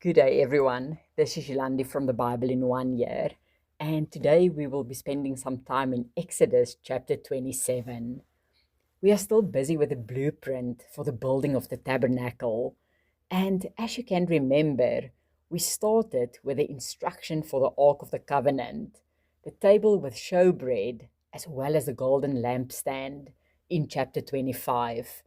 Good day, everyone. This is Yolandi from the Bible in 1 Year, and today we will be spending some time in Exodus chapter 27. We are still busy with the blueprint for the building of the tabernacle, and as you can remember, we started with the instruction for the Ark of the Covenant, the table with showbread, as well as the golden lampstand in chapter 25.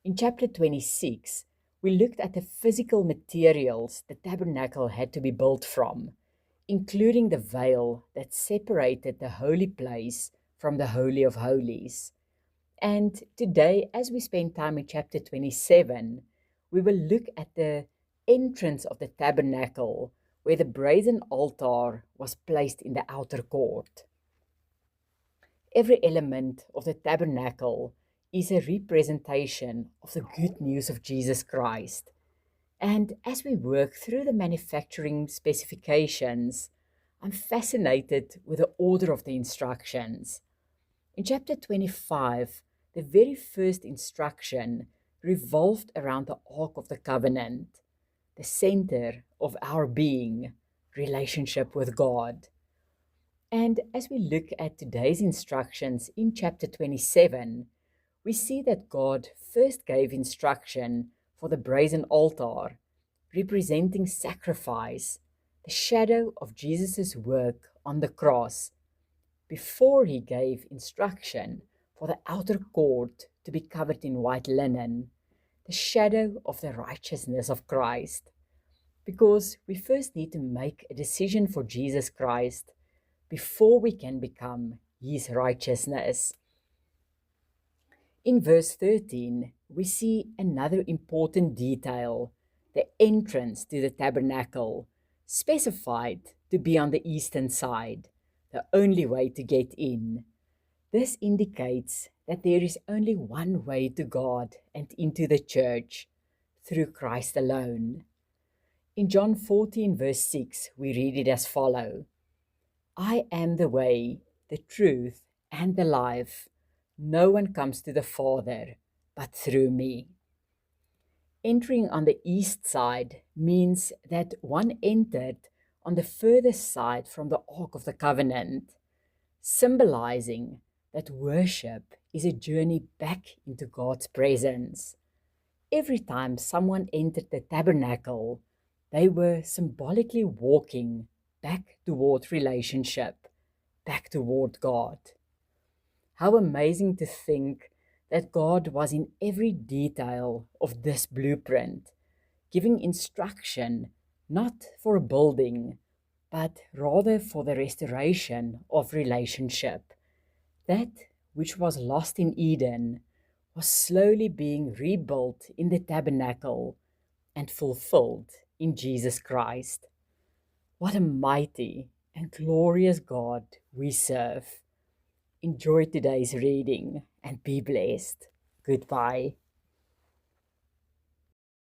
In chapter 26, we looked at the physical materials the tabernacle had to be built from, including the veil that separated the holy place from the Holy of Holies. And today, as we spend time in chapter 27, we will look at the entrance of the tabernacle where the brazen altar was placed in the outer court. Every element of the tabernacle is a representation of the good news of Jesus Christ. And as we work through the manufacturing specifications, I'm fascinated with the order of the instructions. In chapter 25, the very first instruction revolved around the Ark of the Covenant, the center of our being, relationship with God. And as we look at today's instructions in chapter 27, we see that God first gave instruction for the brazen altar, representing sacrifice, the shadow of Jesus' work on the cross, before he gave instruction for the outer court to be covered in white linen, the shadow of the righteousness of Christ. Because we first need to make a decision for Jesus Christ before we can become his righteousness. In verse 13, we see another important detail, the entrance to the tabernacle, specified to be on the eastern side, the only way to get in. This indicates that there is only one way to God and into the church, through Christ alone. In John 14, verse 6, we read it as follows: I am the way, the truth, and the life. No one comes to the Father but through me. Entering on the east side means that one entered on the furthest side from the Ark of the Covenant, symbolizing that worship is a journey back into God's presence. Every time someone entered the tabernacle, they were symbolically walking back toward relationship, back toward God. How amazing to think that God was in every detail of this blueprint, giving instruction not for a building, but rather for the restoration of relationship. That which was lost in Eden was slowly being rebuilt in the tabernacle and fulfilled in Jesus Christ. What a mighty and glorious God we serve. Enjoy today's reading and be blessed. Goodbye.